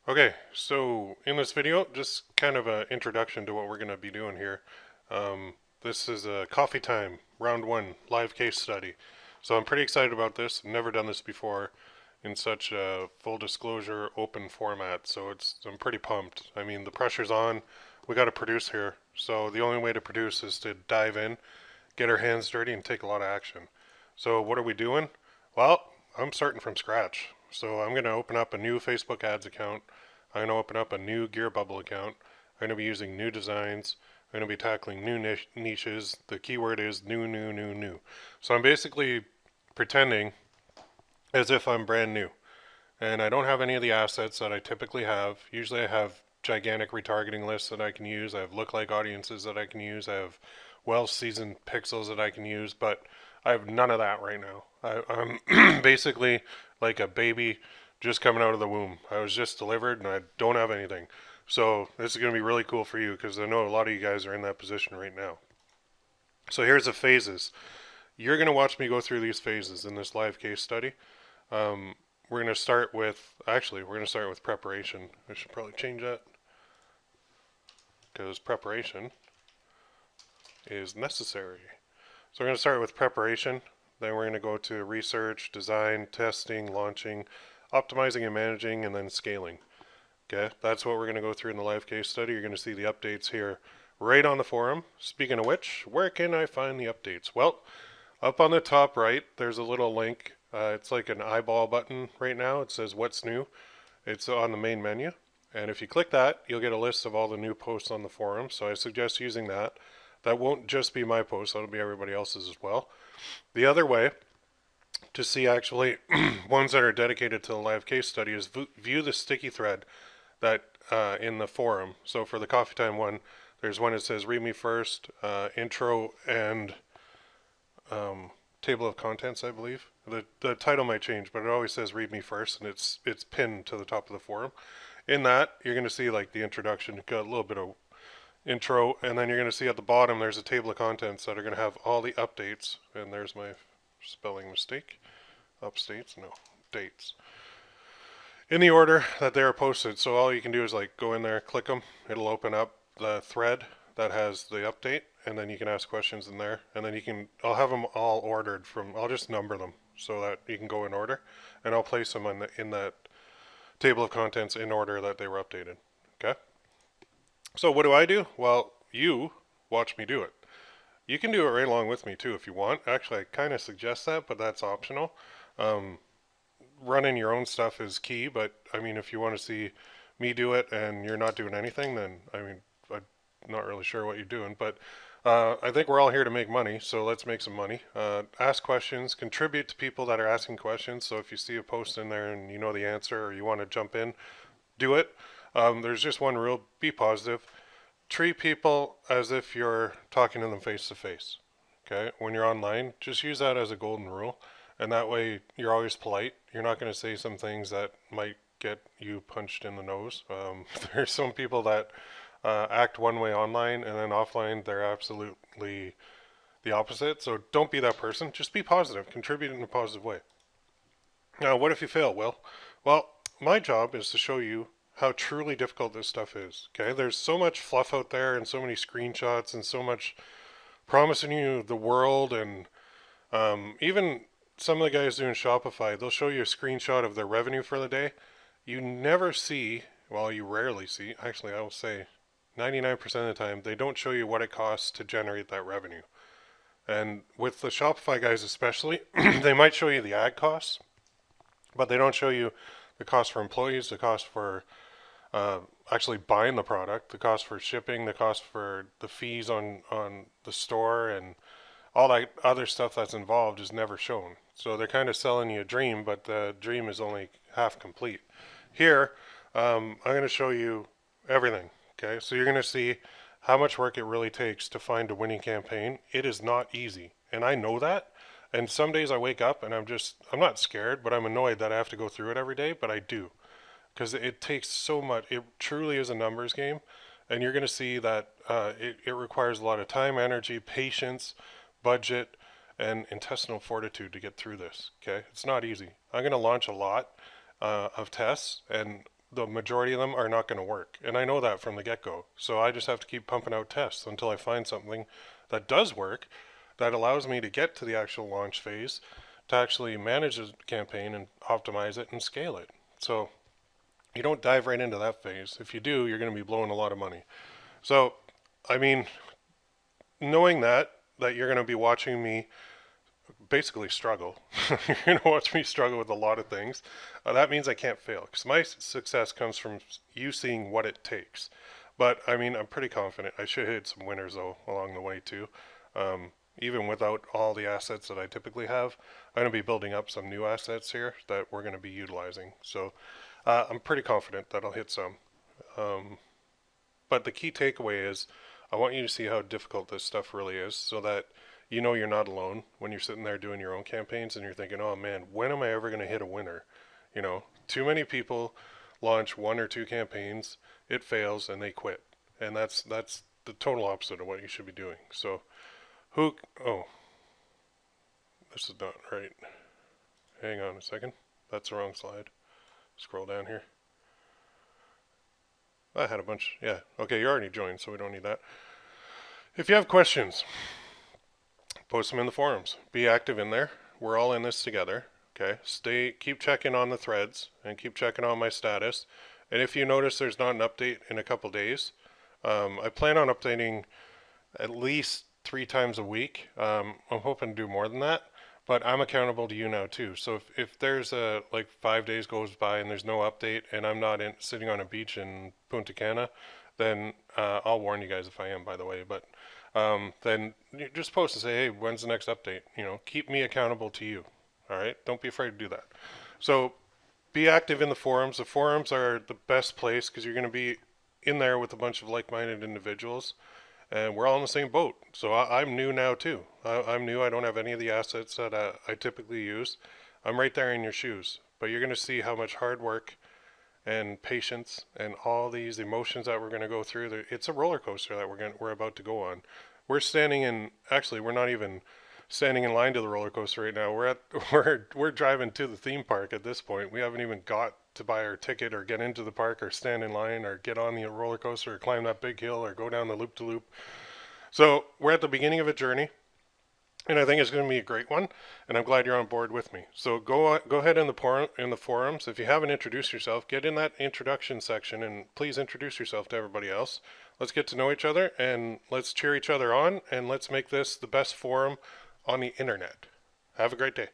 Okay, so in this video, just kind of an introduction to what we're going to be doing here. This is a coffee time, round one, live case study. So I'm pretty excited about this. I've never done this before in such a full disclosure, open format. So I'm pretty pumped. I mean, the pressure's on. We got to produce here. So the only way to produce is to dive in, get our hands dirty, and take a lot of action. So what are we doing? Well, I'm starting from scratch. So I'm going to open up a new Facebook ads account. I'm going to open up a new Gear Bubble account. I'm going to be using new designs. I'm going to be tackling new niches. The keyword is new, new, new, new. So I'm basically pretending as if I'm brand new. And I don't have any of the assets that I typically have. Usually I have gigantic retargeting lists that I can use. I have lookalike audiences that I can use. I have well-seasoned pixels that I can use, but I have none of that right now. I'm basically like a baby just coming out of the womb. I was just delivered and I don't have anything. So this is going to be really cool for you because I know a lot of you guys are in that position right now. So here's the phases. You're going to watch me go through these phases in this live case study. Um, we're going to start with, actually, we're going to start with preparation. I should probably change that because preparation is necessary. So we're going to start with preparation. Then we're going to go to research, design, testing, launching, optimizing and managing, and then scaling. Okay, that's what we're going to go through in the live case study. You're going to see the updates here right on the forum. Speaking of which, where can I find the updates? Well, up on the top right, there's a little link. It's like an eyeball button right now. It says what's new. It's on the main menu. And if you click that, you'll get a list of all the new posts on the forum. So I suggest using that. That won't just be my post, that'll be everybody else's as well. The other way to see actually ones that are dedicated to the live case study is view the sticky thread that in the forum. So for the coffee time one, there's one that says read me first, intro, and table of contents, I believe. The title might change, but it always says read me first, and it's pinned to the top of the forum. In that, you're going to see like the introduction, got a little bit of intro, and then you're going to see at the bottom there's a table of contents that are going to have all the updates, and there's my spelling mistake. Updates, no, dates. In the order that they are posted. So all you can do is like go in there, click them. It'll open up the thread that has the update, and then you can ask questions in there. And then I'll have them all ordered I'll just number them so that you can go in order, and I'll place them in that table of contents in order that they were updated. Okay. So what do? Well, you watch me do it. You can do it right along with me too if you want. Actually, I kind of suggest that, but that's optional. Um, Running your own stuff is key, but I mean, if you want to see me do it and you're not doing anything, then I mean, I'm not really sure what you're doing, but I think we're all here to make money, so let's make some money. Ask questions, contribute to people that are asking questions. So if you see a post in there and you know the answer or you want to jump in, do it. There's just one rule: be positive. Treat people as if you're talking to them face to face. Okay, when you're online, just use that as a golden rule, and that way you're always polite. You're not going to say some things that might get you punched in the nose. There's some people that act one way online and then offline they're absolutely the opposite. So don't be that person. Just be positive. Contribute in a positive way. Now, what if you fail? Well, my job is to show you how truly difficult this stuff is. Okay, there's so much fluff out there and so many screenshots and so much promising you the world, and even some of the guys doing Shopify, they'll show you a screenshot of their revenue for the day. You never see, well, you rarely see, actually, I will say 99% of the time, they don't show you what it costs to generate that revenue. And with the Shopify guys especially, they might show you the ad costs, but they don't show you the cost for employees, the cost for actually buying the product, the cost for shipping, the cost for the fees on the store, and all that other stuff that's involved is never shown. So they're kind of selling you a dream, but the dream is only half complete. Here, I'm going to show you everything. Okay, so you're going to see how much work it really takes to find a winning campaign. It is not easy, and I know that. And some days I wake up and I'm not scared, but I'm annoyed that I have to go through it every day, but I do. Because it takes so much. It truly is a numbers game, and you're going to see that it requires a lot of time, energy, patience, budget, and intestinal fortitude to get through this. Okay, it's not easy. I'm going to launch a lot of tests, and the majority of them are not going to work. And I know that from the get-go. So I just have to keep pumping out tests until I find something that does work, that allows me to get to the actual launch phase, to actually manage the campaign and optimize it and scale it. So you don't dive right into that phase. If you do, you're going to be blowing a lot of money. So, I mean, knowing that you're going to be watching me basically struggle. You're going to watch me struggle with a lot of things. That means I can't fail, because my success comes from you seeing what it takes. But I mean, I'm pretty confident. I should hit some winners though along the way too. Even without all the assets that I typically have, I'm going to be building up some new assets here that we're going to be utilizing. So I'm pretty confident that I'll hit some. But the key takeaway is I want you to see how difficult this stuff really is, so that you know you're not alone when you're sitting there doing your own campaigns and you're thinking, oh man, when am I ever going to hit a winner? You know, too many people launch 1 or 2 campaigns, it fails, and they quit. And that's the total opposite of what you should be doing. So oh, this is not right. Hang on a second. That's the wrong slide. Scroll down here. I had a bunch. Yeah. Okay, you're already joined, so we don't need that. If you have questions, post them in the forums. Be active in there. We're all in this together. Okay. Keep checking on the threads and keep checking on my status. And if you notice there's not an update in a couple days, I plan on updating at least 3 times a week. I'm hoping to do more than that, but I'm accountable to you now too. So if there's like 5 days goes by and there's no update and I'm not sitting on a beach in Punta Cana, then I'll warn you guys if I am, by the way. But then you just post and say, hey, when's the next update? You know, keep me accountable to you. All right, don't be afraid to do that. So be active in the forums. The forums are the best place because you're going to be in there with a bunch of like-minded individuals, and we're all in the same boat. So I'm new now too. I'm new. I don't have any of the assets that I typically use. I'm right there in your shoes. But you're going to see how much hard work and patience and all these emotions that we're going to go through. It's a roller coaster that we're about to go on. We're not even standing in line to the roller coaster right now. We're driving to the theme park at this point. We haven't even got to buy our ticket or get into the park or stand in line or get on the roller coaster or climb that big hill or go down the loop-to-loop. So we're at the beginning of a journey, and I think it's going to be a great one, and I'm glad you're on board with me. So go ahead in the forums. If you haven't introduced yourself, get in that introduction section and please introduce yourself to everybody else. Let's get to know each other and let's cheer each other on, and let's make this the best forum on the internet. Have a great day.